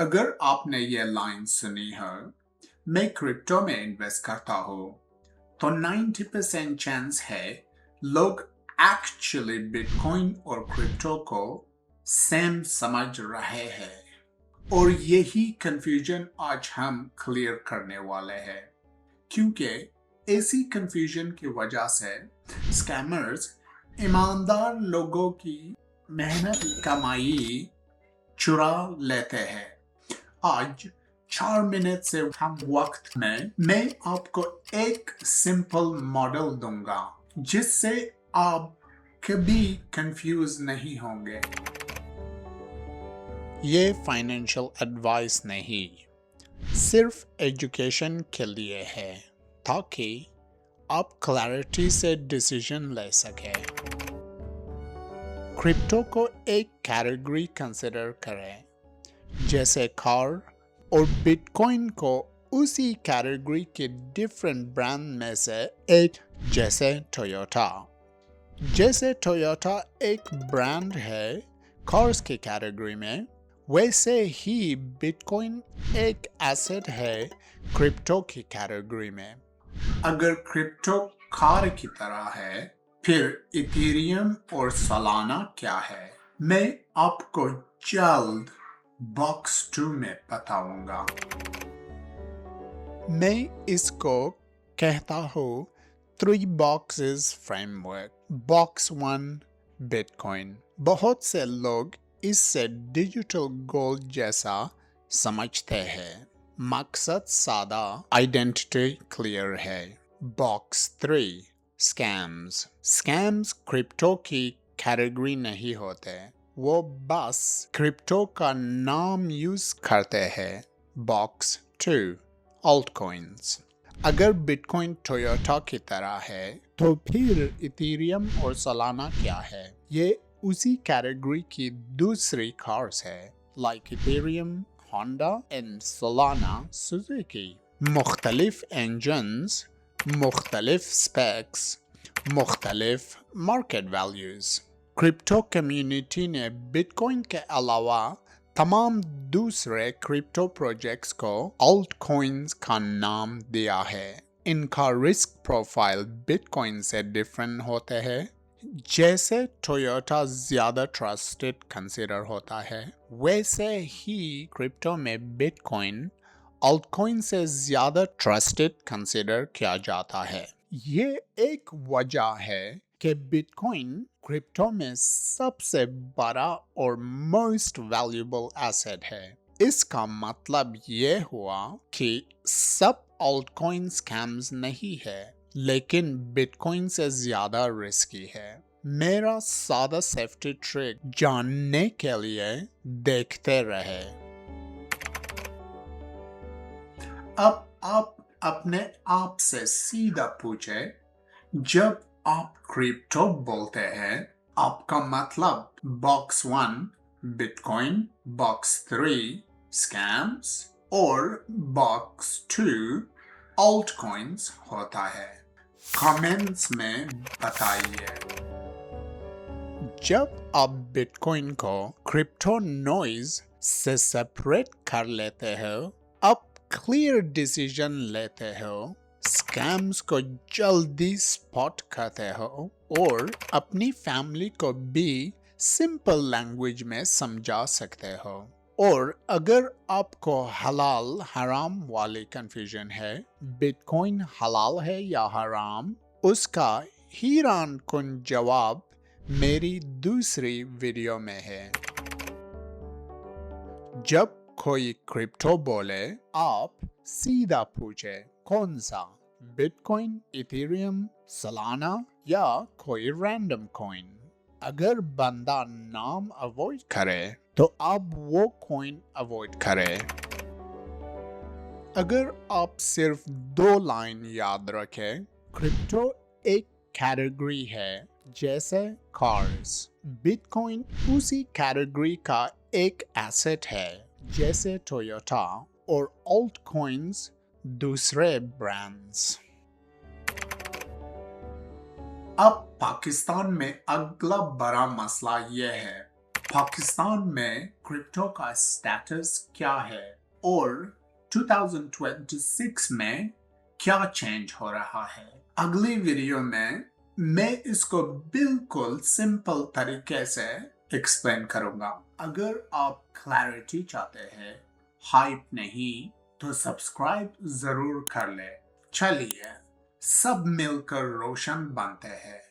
अगर आपने ये लाइन सुनी है, मैं क्रिप्टो में इन्वेस्ट करता हूँ, तो 90% चांस है लोग एक्चुअली बिटकॉइन और क्रिप्टो को सेम समझ रहे हैं। और यही कंफ्यूजन आज हम क्लियर करने वाले हैं, क्योंकि ऐसी कंफ्यूजन की वजह से स्कैमर्स ईमानदार लोगों की मेहनत की कमाई चुरा लेते हैं। आज 4 मिनट से कम वक्त में मैं आपको एक सिंपल मॉडल दूंगा जिससे आप कभी कंफ्यूज नहीं होंगे। ये फाइनेंशियल एडवाइस नहीं, सिर्फ एजुकेशन के लिए है, ताकि आप क्लैरिटी से डिसीजन ले सकें। क्रिप्टो को एक कैटेगरी कंसिडर करें, जैसे कार, और बिटकॉइन को उसी कैटेगरी के डिफरेंट ब्रांड में से एक, जैसे टोयोटा। जैसे टोयोटा एक ब्रांड है कार्स की कैटेगरी में, वैसे ही बिटकॉइन एक एसेट है क्रिप्टो की कैटेगरी में। अगर क्रिप्टो कार की तरह है, फिर इथेरियम और सोलाना क्या है, मैं आपको जल्द बॉक्स 2 में बताऊंगा। मैं इसको कहता हूँ 3 boxes फ्रेमवर्क। Box 1 bitcoin. बहुत से लोग इससे डिजिटल गोल्ड जैसा समझते हैं। मकसद सादा, आइडेंटिटी क्लियर है। Box 3 scams. स्कैम्स क्रिप्टो की कैटेगरी नहीं होते, वो बस क्रिप्टो का नाम यूज करते हैं। बॉक्स 2 ऑल्टकॉइंस। अगर बिटकॉइन टोयोटा की तरह है, तो फिर इथेरियम और सोलाना क्या है? ये उसी कैटेगरी की दूसरी कार्स है, like Ethereum Honda and Solana Suzuki. मुख्तलिफ इंजन्स, मुख्तलिफ स्पेक्स, मुख्तलिफ मार्केट वैल्यूज। क्रिप्टो कम्युनिटी ने बिटकॉइन के अलावा तमाम दूसरे क्रिप्टो प्रोजेक्ट्स को ऑल्ट कॉइन्स का नाम दिया है। इनका रिस्क प्रोफाइल बिटकॉइन से डिफरेंट होते हैं। जैसे टोयोटा ज्यादा ट्रस्टेड कंसिडर होता है, वैसे ही क्रिप्टो में बिटकॉइन ऑल्ट कॉइन से ज्यादा ट्रस्टेड कंसिडर किया जाता है। ये एक वजह है कि बिटकॉइन क्रिप्टो में सबसे बड़ा और मोस्ट वैल्यूएबल एसेट है। इसका मतलब ये हुआ कि सब ऑल्टकॉइन स्कैम्स नहीं है, लेकिन बिटकॉइन से ज्यादा रिस्की है। मेरा सादा सेफ्टी ट्रिक जानने के लिए देखते रहे। अब आप अपने आप से सीधा पूछे, जब आप क्रिप्टो बोलते हैं, आपका मतलब बॉक्स 1 बिटकॉइन, बॉक्स 3 स्कैम्स और बॉक्स 2 ऑल्ट कॉइन्स होता है? कमेंट्स में बताइए। जब आप बिटकॉइन को क्रिप्टो नॉइज से सेपरेट कर लेते हो, आप क्लियर डिसीजन लेते हो, स्कैम्स को जल्दी स्पॉट करते हो और अपनी फैमिली को भी सिंपल लैंग्वेज में समझा सकते हो। और अगर आपको हलाल हराम वाली कंफ्यूजन है, बिटकॉइन हलाल है या हराम, उसका हैरान कुन जवाब मेरी दूसरी वीडियो में है। जब कोई क्रिप्टो बोले, आप सीधा पूछे कौन सा, बिटकॉइन, इथेरियम, सोलाना या कोई रैंडम कॉइन। अगर बंदा नाम अवॉइड करे, तो आप वो कॉइन अवॉइड करें। अगर आप सिर्फ 2 लाइन याद रखें, क्रिप्टो एक कैटेगरी है जैसे कार्स। बिटकॉइन उसी कैटेगरी का एक एसेट है जैसे टोयोटा, और ऑल्ट कॉइन्स दूसरे ब्रांड्स। अब पाकिस्तान में अगला बड़ा मसला यह है पाकिस्तान में क्रिप्टो का स्टेटस क्या है और 2026 में क्या चेंज हो रहा है। अगली वीडियो में मैं इसको बिल्कुल सिंपल तरीके से एक्सप्लेन करूंगा। अगर आप क्लैरिटी चाहते हैं, हाइप नहीं, तो सब्सक्राइब जरूर कर ले। चलिए सब मिलकर रोशन बनते हैं।